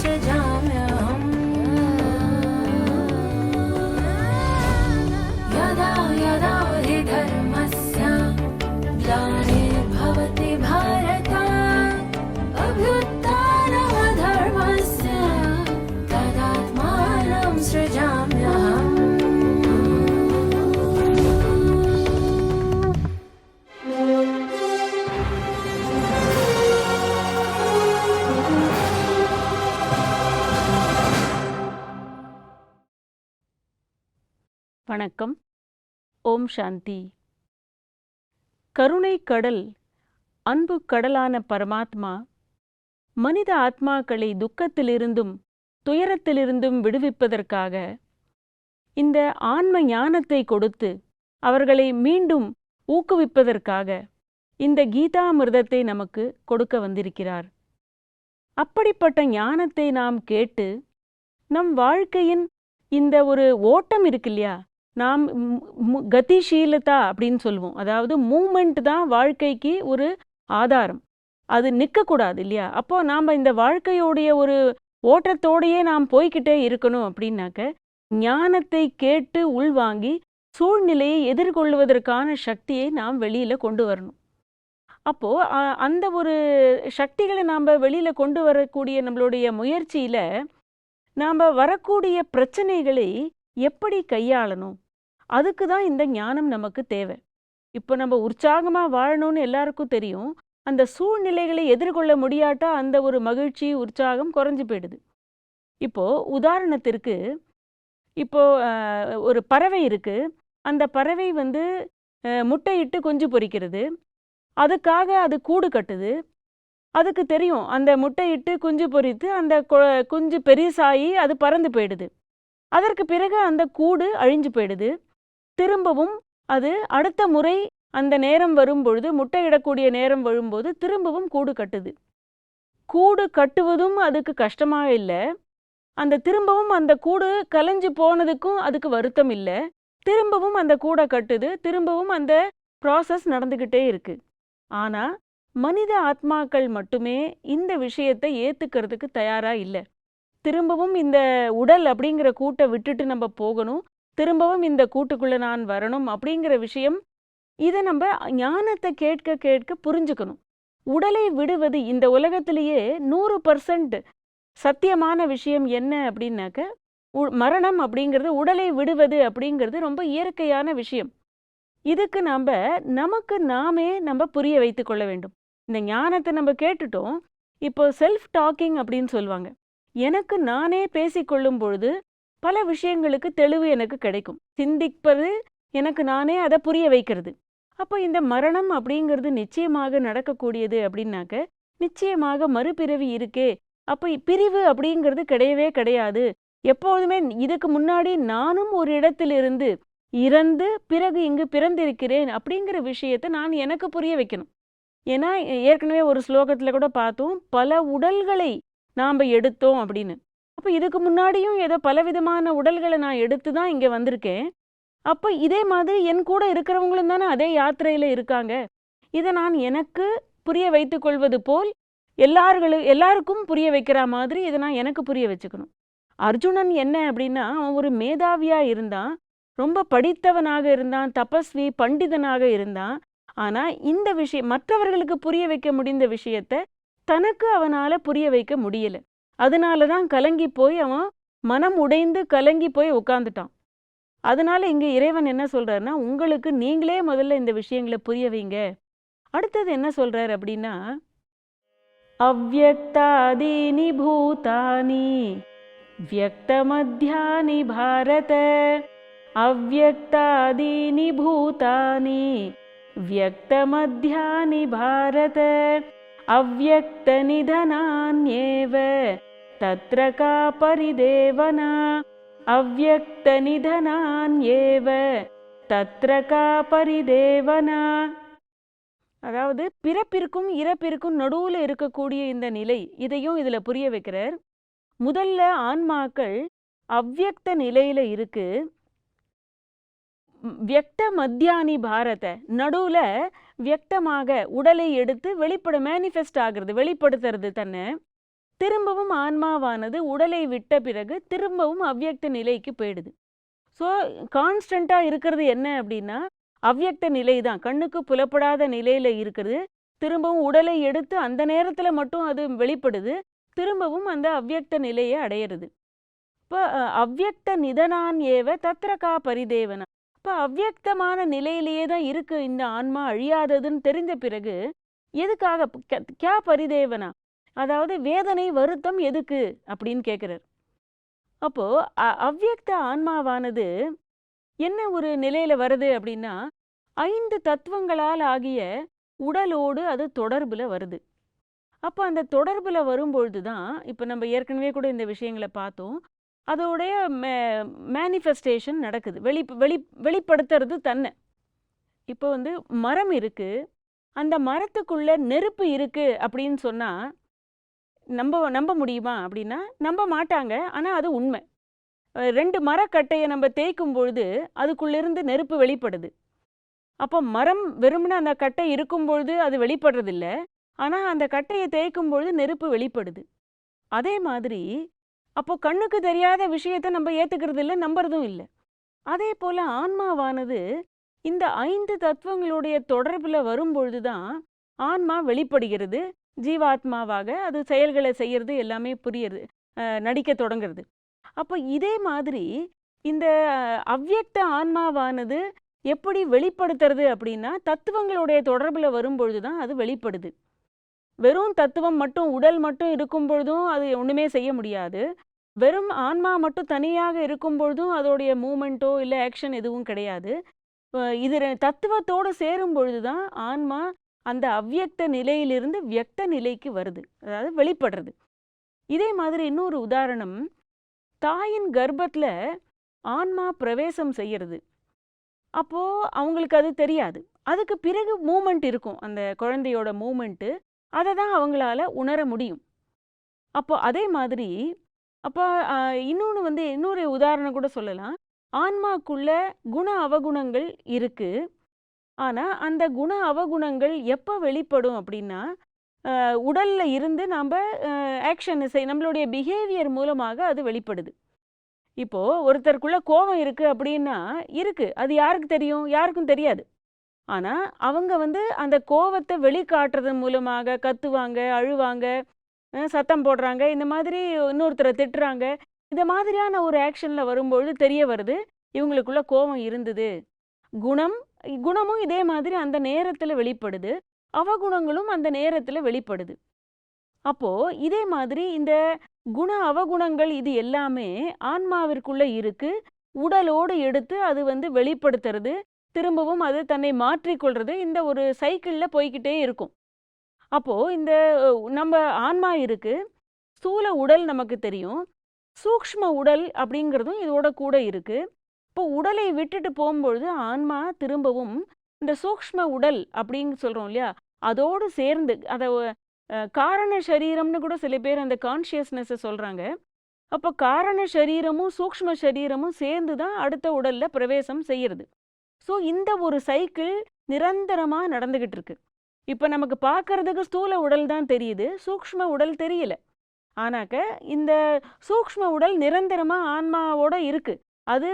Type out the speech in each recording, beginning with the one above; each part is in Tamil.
सृजाम्यहम् यदा यदा हि धर्मस्य ग्लानिर्भवति भारत अभ्युत्थानमधर्मस्य तदात्मानं सृजाम्यहम् வணக்கம். ஓம் சாந்தி. கருணை கடல், அன்பு கடலான பரமாத்மா மனித ஆத்மாக்களை துக்கத்திலிருந்தும் துயரத்திலிருந்தும் விடுவிப்பதற்காக இந்த ஆன்ம ஞானத்தை கொடுத்து அவர்களை மீண்டும் ஊக்குவிப்பதற்காக இந்த கீதாமிர்தத்தை நமக்கு கொடுக்க வந்திருக்கிறார். அப்படிப்பட்ட ஞானத்தை நாம் கேட்டு நம் வாழ்க்கையின் இந்த ஒரு ஓட்டம் இருக்கு இல்லையா, நாம் கதிஷீலதா அப்படின்னு சொல்லுவோம். அதாவது மூமெண்ட் தான் வாழ்க்கைக்கு ஒரு ஆதாரம். அது நிற்கக்கூடாது இல்லையா. அப்போ நாம் இந்த வாழ்க்கையோடைய ஒரு ஓட்டத்தோடையே நாம் போய்கிட்டே இருக்கணும். அப்படின்னாக்க ஞானத்தை கேட்டு உள்வாங்கி சூழ்நிலையை எதிர்கொள்வதற்கான சக்தியை நாம் வெளியில கொண்டு வரணும். அப்போ அந்த ஒரு சக்திகளை நாம் வெளியில கொண்டு வரக்கூடிய நம்மளுடைய முயற்சியில நாம் வரக்கூடிய பிரச்சனைகளை எப்படி கையாளணும், அதுக்கு தான் இந்த ஞானம் நமக்கு தேவை. இப்போ நம்ம உற்சாகமாக வாழணும்னு எல்லாருக்கும் தெரியும். அந்த சூழ்நிலைகளை எதிர்கொள்ள முடியாட்டா அந்த ஒரு மகிழ்ச்சி உற்சாகம் குறைஞ்சு போயிடுது. இப்போ உதாரணத்திற்கு, இப்போ ஒரு பறவை இருக்கு. அந்த பறவை முட்டையிட்டு குஞ்சு பொரிக்கிறது. அதுக்காக அது கூடு கட்டுது. அதுக்கு தெரியும் அந்த முட்டையிட்டு குஞ்சு பொரித்து அந்த குஞ்சு பெருசாகி அது பறந்து போயிடுது. அதற்கு பிறகு அந்த கூடு அழிஞ்சு போயிடுது. திரும்பவும் அது அடுத்த முறை அந்த நேரம் வரும்பொழுது, முட்டையிடக்கூடிய நேரம் வரும்போது திரும்பவும் கூடு கட்டுது. கூடு கட்டுவதும் அதுக்கு கஷ்டமாக இல்லை. அந்த திரும்பவும் அந்த கூடு கலைஞ்சு போனதுக்கும் அதுக்கு வருத்தம் இல்லை. திரும்பவும் அந்த கூடை கட்டுது. திரும்பவும் அந்த ப்ராசஸ் நடந்துக்கிட்டே இருக்கு. ஆனால் மனித ஆத்மாக்கள் மட்டுமே இந்த விஷயத்தை ஏற்றுக்கிறதுக்கு தயாராக இல்லை. திரும்பவும் இந்த உடல் அப்படிங்கிற கூட்டை விட்டுட்டு நம்ம போகணும், திரும்பவும் இந்த கூட்டுக்குள்ளே நான் வரணும் அப்படிங்கிற விஷயம், இதை நம்ம ஞானத்தை கேட்க கேட்க புரிஞ்சுக்கணும். உடலை விடுவது இந்த உலகத்திலேயே 100% சத்தியமான விஷயம் என்ன அப்படின்னாக்க, மரணம் அப்படிங்கிறது, உடலை விடுவது அப்படிங்கிறது ரொம்ப இயற்கையான விஷயம். இதுக்கு நமக்கு நாமே நம்ம புரிய வைத்து கொள்ள வேண்டும். இந்த ஞானத்தை நம்ம கேட்டுட்டோம். இப்போ செல்ஃப் டாக்கிங் அப்படின்னு சொல்லுவாங்க. எனக்கு நானே பேசிக்கொள்ளும் பொழுது பல விஷயங்களுக்கு தெளிவு எனக்கு கிடைக்கும். சிந்திப்பது எனக்கு நானே அதை புரிய வைக்கிறது. அப்போ இந்த மரணம் அப்படிங்கிறது நிச்சயமாக நடக்கக்கூடியது அப்படின்னாக்க, நிச்சயமாக மறுபிறவி இருக்கே, அப்போ பிரிவு அப்படிங்கிறது கிடையவே கிடையாது. எப்போதுமே இதுக்கு முன்னாடி நானும் ஒரு இடத்திலிருந்து இறந்து பிறகு இங்கு பிறந்திருக்கிறேன் அப்படிங்கிற விஷயத்தை நான் எனக்கு புரிய வைக்கணும். ஏன்னா ஏற்கனவே ஒரு ஸ்லோகத்தில் கூட பார்த்தோம், பல உடல்களை நாம் எடுத்தோம் அப்படின்னு. அப்போ இதுக்கு முன்னாடியும் ஏதோ பலவிதமான உடல்களை நான் எடுத்து தான் இங்கே வந்திருக்கேன். அப்போ இதே மாதிரி என் கூட இருக்கிறவங்களும் தானே அதே யாத்திரையில் இருக்காங்க. இதை நான் எனக்கு புரிய வைத்து கொள்வது போல் எல்லாருக்கும் புரிய வைக்கிற மாதிரி இதை நான் எனக்கு புரிய வச்சுக்கணும். அர்ஜுனன் என்ன அப்படின்னா, அவன் ஒரு மேதாவியாக இருந்தான், ரொம்ப படித்தவனாக இருந்தான், தபஸ்வி பண்டிதனாக இருந்தான். ஆனால் இந்த விஷயம் மற்றவர்களுக்கு புரிய வைக்க முடிந்த விஷயத்தை தனக்கு அவனால் புரிய வைக்க முடியலை. அதனால தான் கலங்கி போய் அவன் மனம் உடைந்து கலங்கி போய் உட்காந்துட்டான். அதனால இங்கே இறைவன் என்ன சொல்றாருன்னா, உங்களுக்கு நீங்களே முதல்ல இந்த விஷயங்களை புரிய வைங்க. அடுத்தது என்ன சொல்றாரு அப்படின்னா, அவ்யக்தாதீனி பூதானி வியக்தமத்யானி பாரத அவ்யக்தாதீனி பூதானி வியக்தமத்யானி பாரத அவ்யக்தநிதனான்யேவ தத்ர கா பரிதேவனா அவ்யக்தநிதனான்யேவ தத்ர கா பரிதேவனா. அதாவது பிறப்பிற்கும் இறப்பிற்கும் நடுவில் இருக்கக்கூடிய இந்த நிலை, இதையும் இதில் புரிய வைக்கிறார். முதல்ல ஆன்மாக்கள் அவ்யக்த நிலையில இருக்கு. வியக்த மத்தியானி பாரத, நடுவில் வியக்தமாக உடலை எடுத்து மேனிஃபெஸ்ட் ஆகிறது, வெளிப்படுத்துறது தன்னை. திரும்பவும் ஆன்மாவானது உடலை விட்ட பிறகு திரும்பவும் அவ்யக்த நிலைக்கு போயிடுது. ஸோ கான்ஸ்டண்ட்டாக இருக்கிறது என்ன அப்படின்னா அவ்யக்த நிலை தான், கண்ணுக்கு புலப்படாத நிலையில் இருக்கிறது. திரும்பவும் உடலை எடுத்து அந்த நேரத்தில் மட்டும் அது வெளிப்படுது, திரும்பவும் அந்த அவ்யக்த நிலையை அடையிறது. இப்போ அவ்யக்த நிதனான் ஏவ தத்ரகா பரிதேவனா. இப்போ அவ்யக்தமான நிலையிலேயே தான் இருக்கு இந்த ஆன்மா, அழியாததுன்னு தெரிஞ்ச பிறகு எதுக்காக கியா பரிதேவனா, அதாவது வேதனை வருத்தம் எதுக்கு அப்படின்னு கேட்குறார். அப்போ அவ்யக்த ஆன்மாவானது என்ன ஒரு நிலையில வருது அப்படின்னா 5 தத்துவங்களால் ஆகிய உடலோடு அது தொடர்புல வருது. அப்போ அந்த தொடர்புல வரும்பொழுது தான் இப்போ நம்ம ஏற்கனவே கூட இந்த விஷயங்களை பார்த்தோம், அதோடைய மேனிஃபெஸ்டேஷன் நடக்குது, வெளிப்படுத்துறது தன்னை. இப்போ மரம் இருக்கு, அந்த மரத்துக்குள்ள நெருப்பு இருக்கு அப்படின்னு சொன்னா நம்ப முடியுமா அப்படின்னா நம்ப மாட்டாங்க. ஆனால் அது உண்மை. 2 மரக்கட்டையை நம்ம தேய்க்கும் பொழுது அதுக்குள்ளிருந்து நெருப்பு வெளிப்படுது. அப்போ மரம் வெறுமனே அந்த கட்டை இருக்கும் பொழுது அது வெளிப்படுறதில்லை, ஆனால் அந்த கட்டையை தேய்க்கும் பொழுது நெருப்பு வெளிப்படுது. அதே மாதிரி அப்போ கண்ணுக்கு தெரியாத விஷயத்தை நம்ம ஏற்றுக்கிறது இல்லை, நம்புறதும் இல்லை. அதே போல் ஆன்மாவானது இந்த 5 தத்துவங்களுடைய தொடர்பில் வரும்பொழுது தான் ஆன்மா வெளிப்படுகிறது, ஜீவாத்மாவாக அது செயல்களை செய்கிறது, எல்லாமே புரியுறது, நடிக்க தொடங்குறது. அப்போ இதே மாதிரி இந்த அவ்யக்த ஆன்மாவானது எப்படி வெளிப்படுத்துறது அப்படின்னா தத்துவங்களுடைய தொடர்பில் வரும்பொழுது தான் அது வெளிப்படுது. வெறும் தத்துவம் மட்டும், உடல் மட்டும் இருக்கும் பொழுதும் அது ஒன்றுமே செய்ய முடியாது. வெறும் ஆன்மா மட்டும் தனியாக இருக்கும் பொழுதும் அதோடைய மூமெண்ட்டோ இல்லை ஆக்ஷன் எதுவும் கிடையாது. இது தத்துவத்தோடு சேரும் பொழுது தான் ஆன்மா அந்த அவ்யக்த நிலையிலிருந்து வியக்த நிலைக்கு வருது, அதாவது வெளிப்படுறது. இதே மாதிரி இன்னொரு உதாரணம், தாயின் கர்ப்பத்தில் ஆன்மா பிரவேசம் செய்கிறது. அப்போது அவங்களுக்கு அது தெரியாது, அதுக்கு பிறகு மூமெண்ட் இருக்கும், அந்த குழந்தையோட மூமெண்ட்டு, அதை தான் அவங்களால உணர முடியும். அப்போ அதே மாதிரி அப்போ இன்னொன்று இன்னொரு உதாரணம் கூட சொல்லலாம். ஆன்மாக்குள்ள குண அவகுணங்கள் இருக்கு, ஆனால் அந்த குண அவகுணங்கள் எப்போ வெளிப்படும் அப்படின்னா உடல்ல இருந்து நாம் ஆக்ஷன் நம்மளுடைய பிஹேவியர் மூலமாக அது வெளிப்படுது. இப்போ ஒருத்தருக்குள்ள கோபம் இருக்கு அப்படின்னா இருக்கு, அது யாருக்கு தெரியும்? யாருக்கும் தெரியாது. ஆனா அவங்க அந்த கோபத்தை வெளிக்காட்டுறது மூலமாக கத்துவாங்க, அழுவாங்க, சத்தம் போடுறாங்க, இந்த மாதிரி இன்னொருத்தரை திட்டுறாங்க. இந்த மாதிரியான ஒரு ஆக்ஷன்ல வரும்பொழுது தெரிய வருது இவங்களுக்குள்ள கோபம் இருந்தது. குணமும் இதே மாதிரி அந்த நேரத்துல வெளிப்படுது, அவகுணங்களும் அந்த நேரத்துல வெளிப்படுது. அப்போ இதே மாதிரி இந்த குண அவகுணங்கள் இது எல்லாமே ஆன்மாவிற்குள்ள இருக்கு, உடலோடு எடுத்து அது வெளிப்படுத்துறது, திரும்பவும் அது தன்னை மாற்றிக்கொள்றது, இந்த ஒரு சைக்கிளில் போய்கிட்டே இருக்கும். அப்போ இந்த நம்ம ஆன்மா இருக்கு, ஸ்தூல உடல் நமக்கு தெரியும், சூக்ஷ்ம உடல் அப்படிங்கிறதும் இதோட கூட இருக்கு. இப்போ உடலை விட்டுட்டு போகும்பொழுது ஆன்மா திரும்பவும் இந்த சூக்ஷ்ம உடல் அப்படின்னு சொல்றோம் இல்லையா, அதோடு சேர்ந்து அதை காரண சரீரம்னு கூட சில பேர் அந்த கான்ஷியஸ்னஸை சொல்றாங்க. அப்போ காரண சரீரமும் சூக்ஷ்ம சரீரமும் சேர்ந்து தான் அடுத்த உடல்ல பிரவேசம் செய்யறது. ஸோ இந்த ஒரு சைக்கிள் நிரந்தரமா நடந்துகிட்டு இருக்கு. இப்போ நமக்கு பார்க்கறதுக்கு ஸ்தூல உடல் தான் தெரியுது, சூக்ஷ்ம உடல் தெரியல. ஆனாக்க இந்த சூக்ஷ்ம உடல் நிரந்தரமா ஆன்மாவோட இருக்கு, அது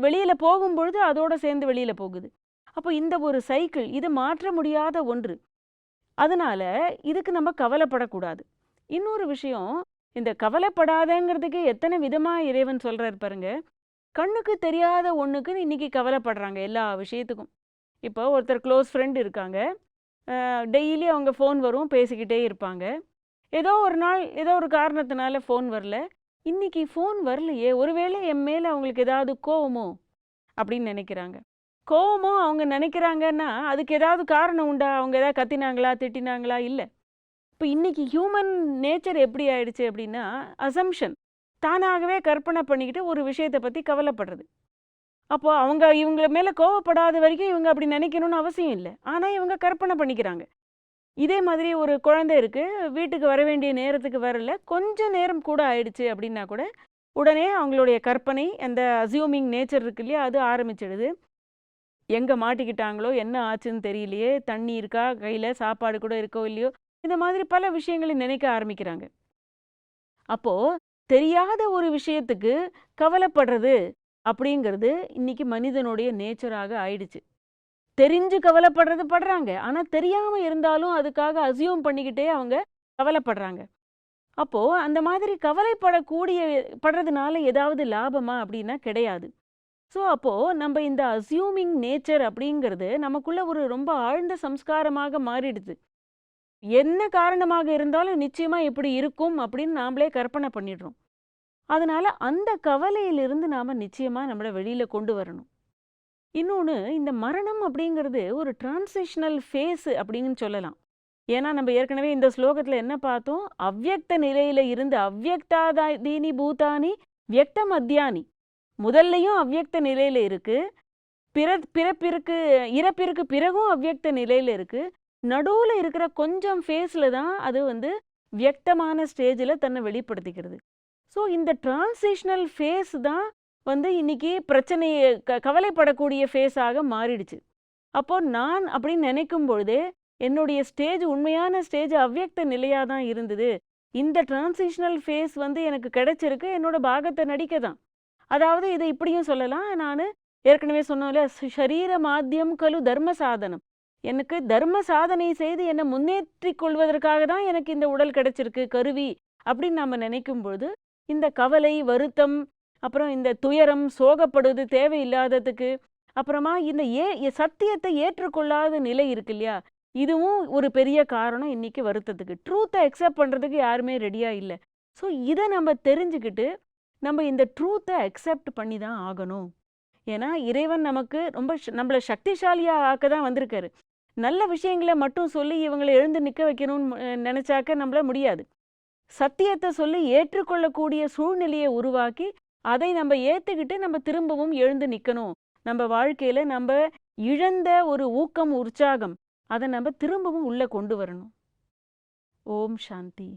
வெளியில போகும்பொழுது அதோட சேர்ந்து வெளியில போகுது. அப்போ இந்த ஒரு சைக்கிள், இது மாற்ற முடியாத ஒன்று. அதனால இதுக்கு நம்ம கவலைப்படக்கூடாது. இன்னொரு விஷயம், இந்த கவலைப்படாதங்கிறதுக்கு எத்தனை விதமா இறைவன் சொல்றாரு பாருங்க. கண்ணுக்கு தெரியாத ஒண்ணுக்கு இன்னைக்கு கவலைப்படுறாங்க எல்லா விஷயத்துக்கும். இப்போ ஒருத்தர் க்ளோஸ் ஃப்ரெண்ட் இருக்காங்க, டெய்லி அவங்க ஃபோன் வரும், பேசிக்கிட்டே இருப்பாங்க. ஏதோ ஒரு நாள் ஏதோ ஒரு காரணத்தினால ஃபோன் வரல, இன்னைக்கு ஃபோன் வரலையே, ஒருவேளை என் மேலே அவங்களுக்கு ஏதாவது கோவமோ அப்படின்னு நினைக்கிறாங்க. கோவமோ அவங்க நினைக்கிறாங்கன்னா அதுக்கு ஏதாவது காரணம் உண்டா? அவங்க ஏதாவது கத்தினாங்களா, திட்டினாங்களா? இல்லை. இப்போ இன்னைக்கு ஹியூமன் நேச்சர் எப்படி ஆயிடுச்சு அப்படின்னா, அசம்ஷன், தானாகவே கற்பனை பண்ணிக்கிட்டு ஒரு விஷயத்தை பற்றி கவலைப்படுறது. அப்போ அவங்க இவங்க மேலே கோவப்படாத வரைக்கும் இவங்க அப்படி நினைக்கணும்னு அவசியம் இல்லை, ஆனால் இவங்க கற்பனை பண்ணிக்கிறாங்க. இதே மாதிரி ஒரு குழந்தை இருக்கு, வீட்டுக்கு வர வேண்டிய நேரத்துக்கு வரல, கொஞ்சம் நேரம் கூட ஆயிடுச்சு அப்படின்னா கூட உடனே அவங்களுடைய கற்பனை, அந்த அசியூமிங் நேச்சர் இருக்கு இல்லையா, அது ஆரம்பிச்சிடுது. எங்கே மாட்டிக்கிட்டாங்களோ, என்ன ஆச்சுன்னு தெரியலையே, தண்ணி இருக்கா கையில், சாப்பாடு கூட இருக்கோ இல்லையோ, இந்த மாதிரி பல விஷயங்களை நினைக்க ஆரம்பிக்கிறாங்க. அப்போ தெரியாத ஒரு விஷயத்துக்கு கவலைப்படுறது அப்படிங்கிறது இன்னைக்கு மனிதனுடைய நேச்சராக ஆயிடுச்சு. தெரிஞ்சு கவலைப்படுறது படுறாங்க. ஆனா தெரியாம இருந்தாலும் அதுக்காக அசியூம் பண்ணிக்கிட்டே அவங்க கவலைப்படுறாங்க. அப்போ அந்த மாதிரி படுறதுனால ஏதாவது லாபமா அப்படின்னா கிடையாது. ஸோ அப்போ நம்ம இந்த அசியூமிங் நேச்சர் அப்படிங்கிறது நமக்குள்ள ஒரு ரொம்ப ஆழ்ந்த சம்ஸ்காரமாக மாறிடுது. என்ன காரணமாக இருந்தாலும் நிச்சயமா இப்படி இருக்கும் அப்படின்னு நாமளே கற்பனை பண்ணிடுறோம். அதனால அந்த கவலையிலிருந்து நாம நிச்சயமா நம்மள வெளியில கொண்டு வரணும். இன்னொன்னு, இந்த மரணம் அப்படிங்கிறது ஒரு டிரான்சிஷனல் ஃபேஸ் அப்படின்னு சொல்லலாம். ஏன்னா நம்ம ஏற்கனவே இந்த ஸ்லோகத்துல என்ன பார்த்தோம்? அவ்யக்த நிலையில இருந்து அவ்யக்தாதீனி பூதானி வியக்த மத்தியானி. முதல்லையும் அவ்யக்த நிலையில இருக்கு. பிறப்பிற்கு இறப்பிற்கு பிறகும் அவ்யக்த நிலையில இருக்கு. நடுவுல இருக்கிற கொஞ்சம் ஃபேஸ்ல தான் அது வியக்தமான ஸ்டேஜில் தன்னை வெளிப்படுத்திக்கிறது. ஸோ இந்த டிரான்சிஷனல் ஃபேஸ் தான் இன்னைக்கு பிரச்சனையை கவலைப்படக்கூடிய ஃபேஸாக மாறிடுச்சு. அப்போ நான் அப்படின்னு நினைக்கும் பொழுதே என்னுடைய ஸ்டேஜ் உண்மையான ஸ்டேஜ் அவ்யக்த நிலையாக தான் இருந்தது. இந்த டிரான்சிஷனல் ஃபேஸ் எனக்கு கிடைச்சிருக்கு என்னோட பாகத்தை நடிக்க தான். அதாவது இதை இப்படியும் சொல்லலாம், நான் ஏற்கனவே சொன்னோம்ல, ஷரீர மாத்தியம் கலு தர்ம சாதனம். எனக்கு தர்ம சாதனை செய்து என்னை முன்னேற்றிக் கொள்வதற்காக தான் எனக்கு இந்த உடல் கிடைச்சிருக்கு, கருவி அப்படின்னு நம்ம நினைக்கும் பொழுது இந்த கவலை, வருத்தம், அப்புறம் இந்த துயரம், சோகப்படுவது தேவையில்லாததுக்கு, அப்புறமா இந்த சத்தியத்தை ஏற்றுக்கொள்ளாத நிலை இருக்கு இல்லையா, இதுவும் ஒரு பெரிய காரணம் இன்னைக்கு வருத்தத்துக்கு. ட்ரூத்தை அக்செப்ட் பண்ணுறதுக்கு யாருமே ரெடியாக இல்லை. ஸோ இதை நம்ம தெரிஞ்சுக்கிட்டு நம்ம இந்த ட்ரூத்தை அக்செப்ட் பண்ணி தான் ஆகணும். ஏன்னா இறைவன் நமக்கு ரொம்ப நம்மளை சக்திசாலியாக ஆக்க தான் வந்திருக்காரு. நல்ல விஷயங்களை மட்டும் சொல்லி இவங்களை எழுந்து நிற்க வைக்கணும்னு நினச்சாக்க நம்மள முடியாது. சத்தியத்தை சொல்லி ஏற்றுக்கொள்ளக்கூடிய சூழ்நிலையை உருவாக்கி அதை நம்ம ஏற்றுக்கிட்டு நம்ம திரும்பவும் எழுந்து நிற்கணும். நம்ம வாழ்க்கையில் நம்ம இழந்த ஒரு ஊக்கம், உற்சாகம், அதை நம்ம திரும்பவும் உள்ளே கொண்டு வரணும். ஓம் சாந்தி.